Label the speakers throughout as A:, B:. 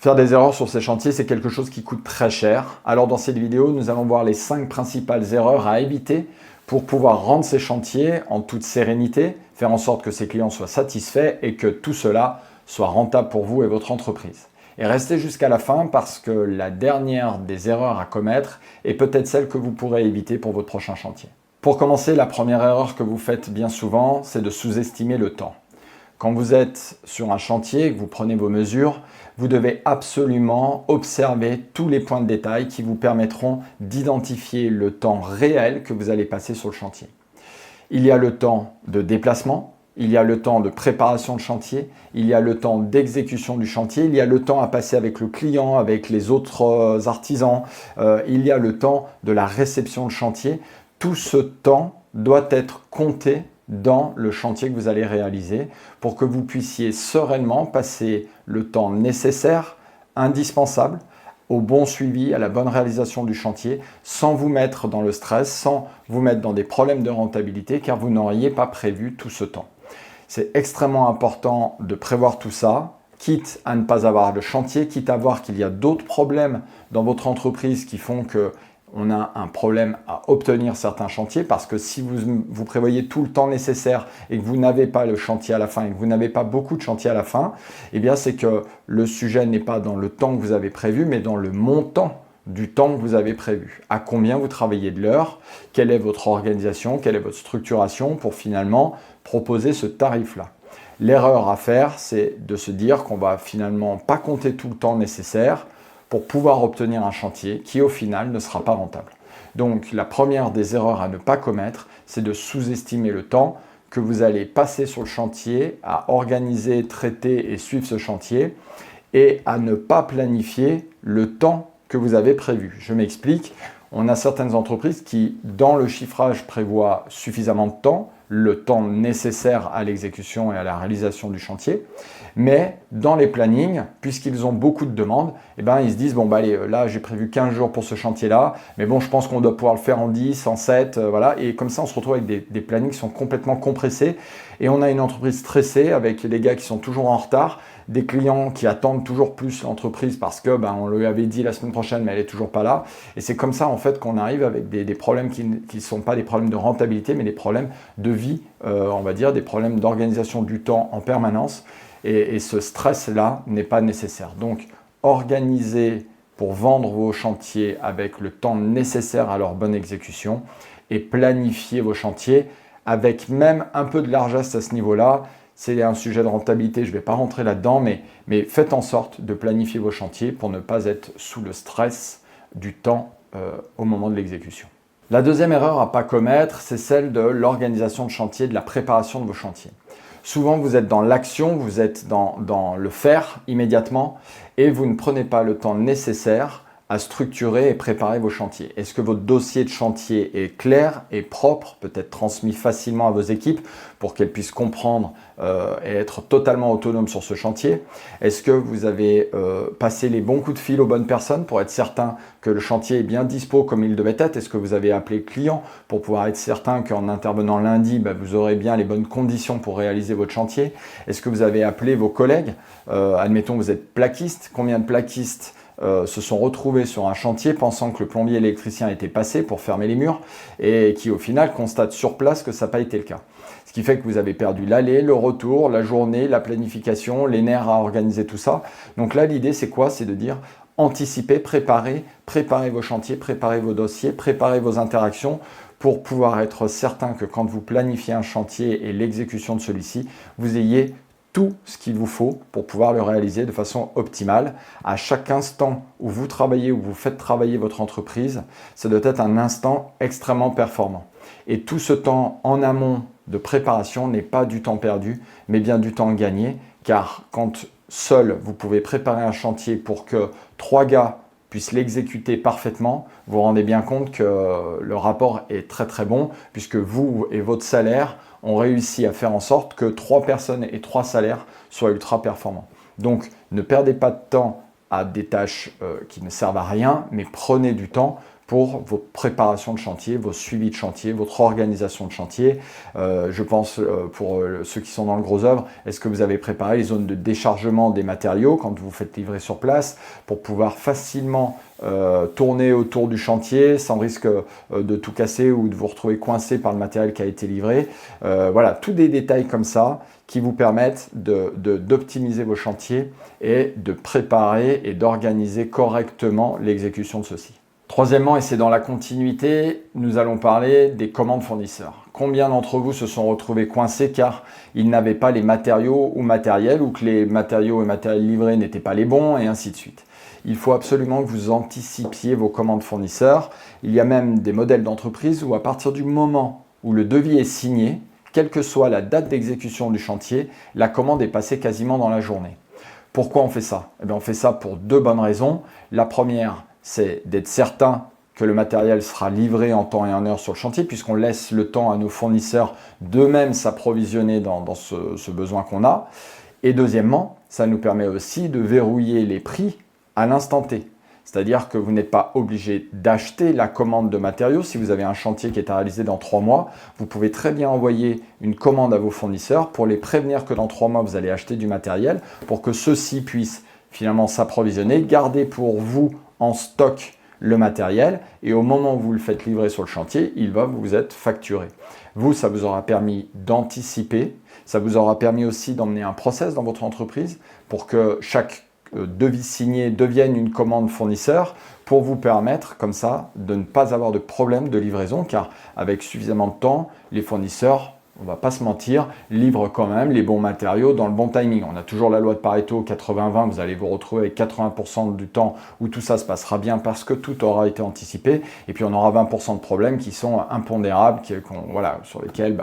A: Faire des erreurs sur ces chantiers, c'est quelque chose qui coûte très cher. Alors dans cette vidéo, nous allons voir les 5 principales erreurs à éviter pour pouvoir rendre ces chantiers en toute sérénité, faire en sorte que ces clients soient satisfaits et que tout cela soit rentable pour vous et votre entreprise. Et restez jusqu'à la fin parce que la dernière des erreurs à commettre est peut-être celle que vous pourrez éviter pour votre prochain chantier. Pour commencer, la première erreur que vous faites bien souvent, c'est de sous-estimer le temps. Quand vous êtes sur un chantier et que vous prenez vos mesures, vous devez absolument observer tous les points de détail qui vous permettront d'identifier le temps réel que vous allez passer sur le chantier. Il y a le temps de déplacement, il y a le temps de préparation de chantier, il y a le temps d'exécution du chantier, il y a le temps à passer avec le client, avec les autres artisans, il y a le temps de la réception de chantier. Tout ce temps doit être compté dans le chantier que vous allez réaliser pour que vous puissiez sereinement passer le temps nécessaire, indispensable, au bon suivi, à la bonne réalisation du chantier, sans vous mettre dans le stress, sans vous mettre dans des problèmes de rentabilité, car vous n'auriez pas prévu tout ce temps. C'est extrêmement important de prévoir tout ça, quitte à ne pas avoir le chantier, quitte à voir qu'il y a d'autres problèmes dans votre entreprise qui font que on a un problème à obtenir certains chantiers, parce que si vous prévoyez tout le temps nécessaire et que vous n'avez pas le chantier à la fin et que vous n'avez pas beaucoup de chantiers à la fin, eh bien c'est que le sujet n'est pas dans le temps que vous avez prévu, mais dans le montant du temps que vous avez prévu. À combien vous travaillez de l'heure, quelle est votre organisation, quelle est votre structuration pour finalement proposer ce tarif-là. L'erreur à faire, c'est de se dire qu'on va finalement pas compter tout le temps nécessaire pour pouvoir obtenir un chantier qui au final ne sera pas rentable. Donc la première des erreurs à ne pas commettre, c'est de sous-estimer le temps que vous allez passer sur le chantier à organiser, traiter et suivre ce chantier et à ne pas planifier le temps que vous avez prévu. Je m'explique, on a certaines entreprises qui, dans le chiffrage, prévoient suffisamment de temps, le temps nécessaire à l'exécution et à la réalisation du chantier. Mais dans les plannings, puisqu'ils ont beaucoup de demandes, eh ben, ils se disent, bon, bah, allez, là, j'ai prévu 15 jours pour ce chantier-là, mais bon, je pense qu'on doit pouvoir le faire en 10, en 7, voilà. Et comme ça, on se retrouve avec des plannings qui sont complètement compressés. Et on a une entreprise stressée avec les gars qui sont toujours en retard, des clients qui attendent toujours plus l'entreprise parce que on lui avait dit la semaine prochaine, mais elle n'est toujours pas là. Et c'est comme ça, en fait, qu'on arrive avec des problèmes qui ne sont pas des problèmes de rentabilité, mais des problèmes de vie, on va dire, des problèmes d'organisation du temps en permanence. Et ce stress-là n'est pas nécessaire. Donc, organisez pour vendre vos chantiers avec le temps nécessaire à leur bonne exécution et planifiez vos chantiers avec même un peu de largesse à ce niveau-là. C'est un sujet de rentabilité, je ne vais pas rentrer là-dedans, mais faites en sorte de planifier vos chantiers pour ne pas être sous le stress du temps au moment de l'exécution. La deuxième erreur à ne pas commettre, c'est celle de l'organisation de chantier, de la préparation de vos chantiers. Souvent, vous êtes dans l'action, vous êtes dans le faire immédiatement et vous ne prenez pas le temps nécessaire à structurer et préparer vos chantiers. Est-ce que votre dossier de chantier est clair et propre, peut-être transmis facilement à vos équipes pour qu'elles puissent comprendre et être totalement autonomes sur ce chantier? Est-ce que vous avez passé les bons coups de fil aux bonnes personnes pour être certain que le chantier est bien dispo comme il devait être? Est-ce que vous avez appelé le client pour pouvoir être certain qu'en intervenant lundi, vous aurez bien les bonnes conditions pour réaliser votre chantier? Est-ce que vous avez appelé vos collègues? Admettons, vous êtes plaquiste. Combien de plaquistes se sont retrouvés sur un chantier pensant que le plombier et l'électricien étaient passés pour fermer les murs et qui au final constatent sur place que ça n'a pas été le cas. Ce qui fait que vous avez perdu l'aller, le retour, la journée, la planification, les nerfs à organiser tout ça. Donc là, l'idée c'est quoi? C'est de dire anticipez, préparez vos chantiers, préparez vos dossiers, préparez vos interactions pour pouvoir être certain que quand vous planifiez un chantier et l'exécution de celui-ci, vous ayez tout ce qu'il vous faut pour pouvoir le réaliser de façon optimale. À chaque instant où vous travaillez, où vous faites travailler votre entreprise, ça doit être un instant extrêmement performant. Et tout ce temps en amont de préparation n'est pas du temps perdu, mais bien du temps gagné, car quand seul vous pouvez préparer un chantier pour que 3 gars puissent l'exécuter parfaitement, vous vous rendez bien compte que le rapport est très très bon, puisque vous et votre salaire ont réussi à faire en sorte que 3 personnes et 3 salaires soient ultra performants. Donc ne perdez pas de temps à des tâches qui ne servent à rien, mais prenez du temps pour vos préparations de chantier, vos suivis de chantier, votre organisation de chantier. Je pense pour ceux qui sont dans le gros œuvre, est-ce que vous avez préparé les zones de déchargement des matériaux quand vous faites livrer sur place pour pouvoir facilement tourner autour du chantier sans risque de tout casser ou de vous retrouver coincé par le matériel qui a été livré. Voilà, tous des détails comme ça qui vous permettent d'optimiser vos chantiers et de préparer et d'organiser correctement l'exécution de ceux-ci. Troisièmement, et c'est dans la continuité, nous allons parler des commandes fournisseurs. Combien d'entre vous se sont retrouvés coincés car ils n'avaient pas les matériaux ou matériels ou que les matériaux et matériels livrés n'étaient pas les bons et ainsi de suite. Il faut absolument que vous anticipiez vos commandes fournisseurs. Il y a même des modèles d'entreprise où à partir du moment où le devis est signé, quelle que soit la date d'exécution du chantier, la commande est passée quasiment dans la journée. Pourquoi on fait ça? Eh bien, on fait ça pour deux bonnes raisons. La première, c'est d'être certain que le matériel sera livré en temps et en heure sur le chantier, puisqu'on laisse le temps à nos fournisseurs d'eux-mêmes s'approvisionner dans ce besoin qu'on a. Et deuxièmement, ça nous permet aussi de verrouiller les prix à l'instant T. C'est-à-dire que vous n'êtes pas obligé d'acheter la commande de matériaux. Si vous avez un chantier qui est à réaliser dans 3 mois, vous pouvez très bien envoyer une commande à vos fournisseurs pour les prévenir que dans 3 mois, vous allez acheter du matériel pour que ceux-ci puissent finalement s'approvisionner, garder pour vous en stock le matériel et au moment où vous le faites livrer sur le chantier, il va vous être facturé. Vous, ça vous aura permis d'anticiper, ça vous aura permis aussi d'emmener un process dans votre entreprise pour que chaque devis signé devienne une commande fournisseur pour vous permettre comme ça de ne pas avoir de problème de livraison car avec suffisamment de temps, les fournisseurs, on ne va pas se mentir, livrent quand même les bons matériaux dans le bon timing. On a toujours la loi de Pareto 80-20, vous allez vous retrouver avec 80% du temps où tout ça se passera bien parce que tout aura été anticipé et puis on aura 20% de problèmes qui sont impondérables, voilà, sur lesquels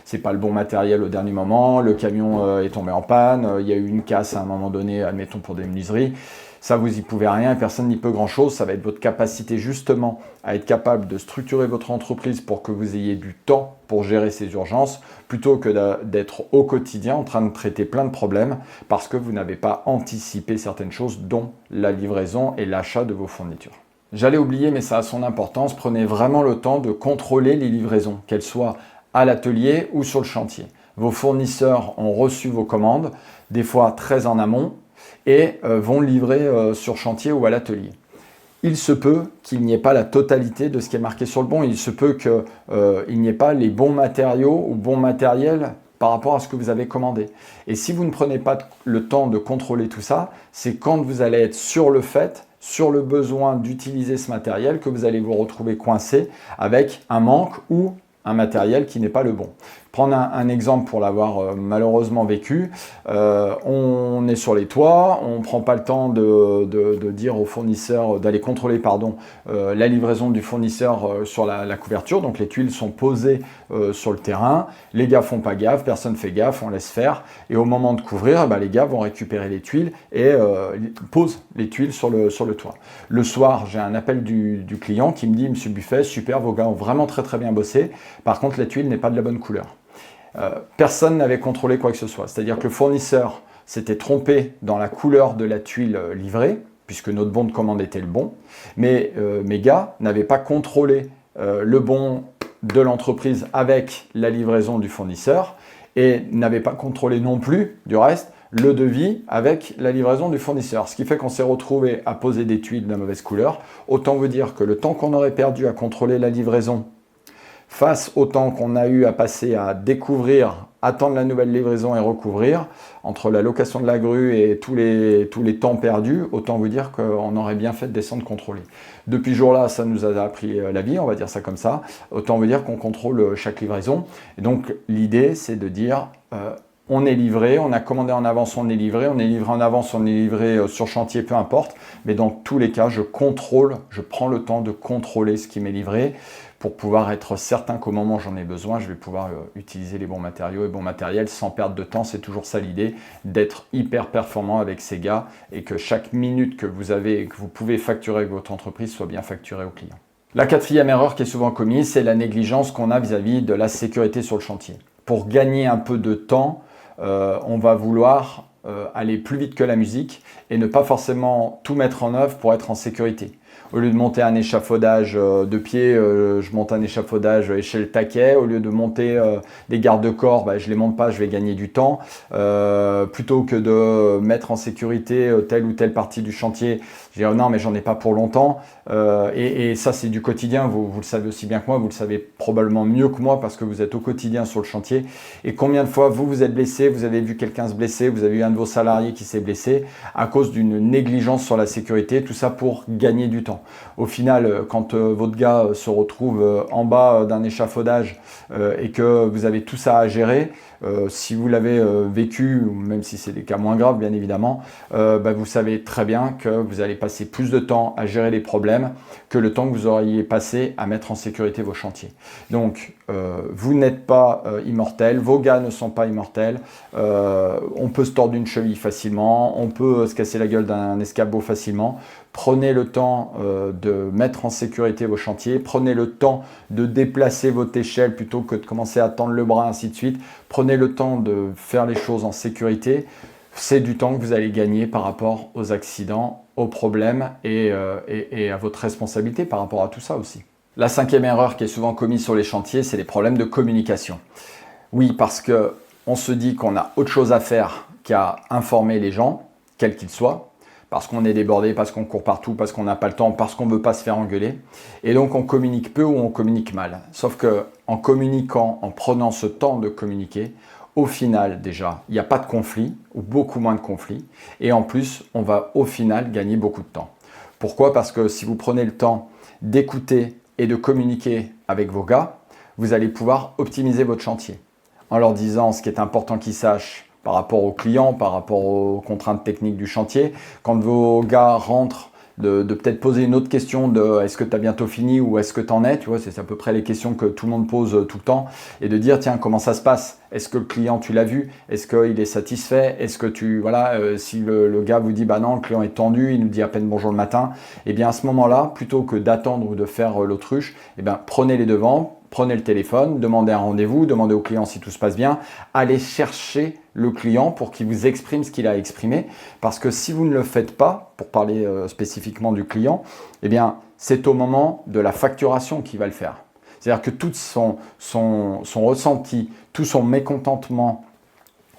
A: c'est pas le bon matériel au dernier moment, le camion est tombé en panne, il y a eu une casse à un moment donné, admettons pour des menuiseries. Ça, vous n'y pouvez rien, personne n'y peut grand-chose. Ça va être votre capacité justement à être capable de structurer votre entreprise pour que vous ayez du temps pour gérer ces urgences, plutôt que d'être au quotidien en train de traiter plein de problèmes parce que vous n'avez pas anticipé certaines choses, dont la livraison et l'achat de vos fournitures. J'allais oublier, mais ça a son importance, prenez vraiment le temps de contrôler les livraisons, qu'elles soient à l'atelier ou sur le chantier. Vos fournisseurs ont reçu vos commandes, des fois très en amont, et vont livrer sur chantier ou à l'atelier. Il se peut qu'il n'y ait pas la totalité de ce qui est marqué sur le bon, il se peut qu'il n'y ait pas les bons matériaux ou bons matériels par rapport à ce que vous avez commandé. Et si vous ne prenez pas le temps de contrôler tout ça, c'est quand vous allez être sur le fait, sur le besoin d'utiliser ce matériel, que vous allez vous retrouver coincé avec un manque ou un matériel qui n'est pas le bon. Prendre un exemple pour l'avoir malheureusement vécu, on est sur les toits, on ne prend pas le temps de dire au fournisseur, d'aller contrôler la livraison du fournisseur sur la couverture, donc les tuiles sont posées sur le terrain, les gars font pas gaffe, personne ne fait gaffe, on laisse faire, et au moment de couvrir, les gars vont récupérer les tuiles et posent les tuiles sur le toit. Le soir, j'ai un appel du client qui me dit « Monsieur Buffet, super, vos gars ont vraiment très très bien bossé, par contre la tuile n'est pas de la bonne couleur ». Personne n'avait contrôlé quoi que ce soit. C'est-à-dire que le fournisseur s'était trompé dans la couleur de la tuile livrée, puisque notre bon de commande était le bon, mais mes gars n'avaient pas contrôlé le bon de l'entreprise avec la livraison du fournisseur et n'avaient pas contrôlé non plus, du reste, le devis avec la livraison du fournisseur. Ce qui fait qu'on s'est retrouvé à poser des tuiles de mauvaise couleur. Autant vous dire que le temps qu'on aurait perdu à contrôler la livraison face au temps qu'on a eu à passer à découvrir, attendre la nouvelle livraison et recouvrir, entre la location de la grue et tous les temps perdus, autant vous dire qu'on aurait bien fait de descendre contrôler. Depuis ce jour-là, ça nous a appris la vie, on va dire ça comme ça. Autant vous dire qu'on contrôle chaque livraison. Et donc l'idée, c'est de dire on est livré, on a commandé en avance, on est livré en avance, on est livré sur chantier, peu importe. Mais dans tous les cas, je prends le temps de contrôler ce qui m'est livré pour pouvoir être certain qu'au moment où j'en ai besoin, je vais pouvoir utiliser les bons matériaux et bons matériels sans perdre de temps. C'est toujours ça l'idée, d'être hyper performant avec ces gars et que chaque minute que vous avez et que vous pouvez facturer avec votre entreprise soit bien facturée au client. La quatrième erreur qui est souvent commise, c'est la négligence qu'on a vis-à-vis de la sécurité sur le chantier. Pour gagner un peu de temps, on va vouloir aller plus vite que la musique et ne pas forcément tout mettre en œuvre pour être en sécurité. Au lieu de monter un échafaudage de pied, je monte un échafaudage échelle taquet. Au lieu de monter des garde-corps, je ne les monte pas, je vais gagner du temps. Plutôt que de mettre en sécurité telle ou telle partie du chantier, je dis non mais j'en ai pas pour longtemps. Et ça c'est du quotidien, vous le savez aussi bien que moi, vous le savez probablement mieux que moi parce que vous êtes au quotidien sur le chantier. Et combien de fois vous êtes blessé, vous avez vu quelqu'un se blesser, vous avez eu un de vos salariés qui s'est blessé à cause d'une négligence sur la sécurité, tout ça pour gagner du temps. Au final, quand votre gars se retrouve en bas d'un échafaudage et que vous avez tout ça à gérer, si vous l'avez vécu, même si c'est des cas moins graves bien évidemment, vous savez très bien que vous allez passer plus de temps à gérer les problèmes que le temps que vous auriez passé à mettre en sécurité vos chantiers. Donc vous n'êtes pas immortel, vos gars ne sont pas immortels, on peut se tordre une cheville facilement, on peut se casser la gueule d'un escabeau facilement. Prenez le temps de mettre en sécurité vos chantiers, prenez le temps de déplacer votre échelle plutôt que de commencer à tendre le bras, ainsi de suite. Prenez le temps de faire les choses en sécurité. C'est du temps que vous allez gagner par rapport aux accidents, aux problèmes et à votre responsabilité par rapport à tout ça aussi. La cinquième erreur qui est souvent commise sur les chantiers, c'est les problèmes de communication. Oui, parce qu'on se dit qu'on a autre chose à faire qu'à informer les gens, quels qu'ils soient, parce qu'on est débordé, parce qu'on court partout, parce qu'on n'a pas le temps, parce qu'on ne veut pas se faire engueuler. Et donc on communique peu ou on communique mal. Sauf qu'en communiquant, en prenant ce temps de communiquer, au final déjà, il n'y a pas de conflit, ou beaucoup moins de conflits. Et en plus, on va au final gagner beaucoup de temps. Pourquoi? Parce que si vous prenez le temps d'écouter et de communiquer avec vos gars, vous allez pouvoir optimiser votre chantier. En leur disant ce qui est important qu'ils sachent, par rapport aux clients, par rapport aux contraintes techniques du chantier. Quand vos gars rentrent, de peut-être poser une autre question de est-ce que tu as bientôt fini ou est-ce que tu en es, tu vois, c'est à peu près les questions que tout le monde pose tout le temps, et de dire tiens, comment ça se passe? Est-ce que le client tu l'as vu? Est-ce qu'il est satisfait? Est-ce que si le gars vous dit bah non, le client est tendu, il nous dit à peine bonjour le matin, et bien à ce moment-là, plutôt que d'attendre ou de faire l'autruche, prenez les devants. Prenez le téléphone, demandez un rendez-vous, demandez au client si tout se passe bien, allez chercher le client pour qu'il vous exprime ce qu'il a exprimé. Parce que si vous ne le faites pas, pour parler spécifiquement du client, c'est au moment de la facturation qu'il va le faire. C'est-à-dire que tout son ressenti, tout son mécontentement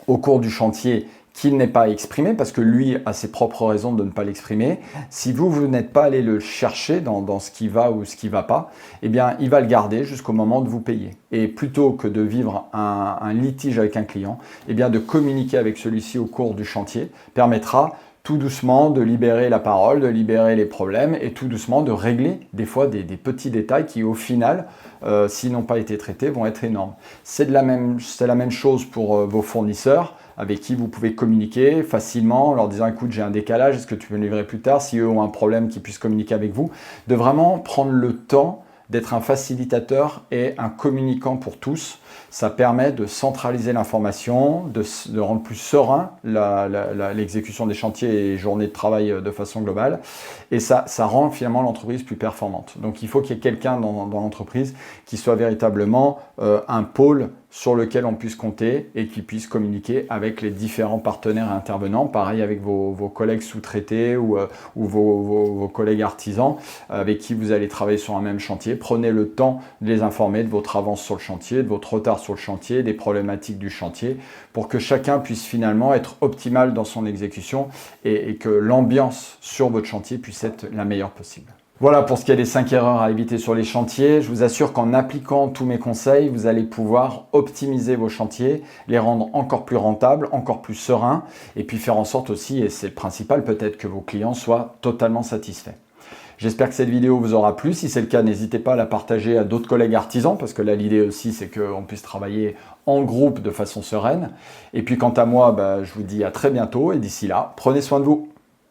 A: au cours du chantier qu'il n'est pas exprimé, parce que lui a ses propres raisons de ne pas l'exprimer. Si vous n'êtes pas allé le chercher dans ce qui va ou ce qui ne va pas, il va le garder jusqu'au moment de vous payer. Et plutôt que de vivre un litige avec un client, de communiquer avec celui-ci au cours du chantier permettra tout doucement de libérer la parole, de libérer les problèmes et tout doucement de régler des fois des petits détails qui au final, s'ils n'ont pas été traités, vont être énormes. C'est la même chose pour vos fournisseurs avec qui vous pouvez communiquer facilement en leur disant écoute j'ai un décalage, est-ce que tu peux me livrer plus tard, si eux ont un problème qu'ils puissent communiquer avec vous, de vraiment prendre le temps d'être un facilitateur et un communicant pour tous. Ça permet de centraliser l'information, de rendre plus serein l'exécution des chantiers et journées de travail de façon globale. Et ça rend finalement l'entreprise plus performante. Donc il faut qu'il y ait quelqu'un dans l'entreprise qui soit véritablement un pôle sur lequel on puisse compter et qui puisse communiquer avec les différents partenaires et intervenants. Pareil avec vos collègues sous-traités ou vos collègues artisans avec qui vous allez travailler sur un même chantier. Prenez le temps de les informer de votre avance sur le chantier, de votre retard sur le chantier, des problématiques du chantier, pour que chacun puisse finalement être optimal dans son exécution et que l'ambiance sur votre chantier puisse être la meilleure possible. Voilà pour ce qui est des 5 erreurs à éviter sur les chantiers. Je vous assure qu'en appliquant tous mes conseils, vous allez pouvoir optimiser vos chantiers, les rendre encore plus rentables, encore plus sereins, et puis faire en sorte aussi, et c'est le principal, peut-être que vos clients soient totalement satisfaits. J'espère que cette vidéo vous aura plu. Si c'est le cas, n'hésitez pas à la partager à d'autres collègues artisans, parce que là, l'idée aussi, c'est qu'on puisse travailler en groupe de façon sereine. Et puis, quant à moi, je vous dis à très bientôt, et d'ici là, prenez soin de vous.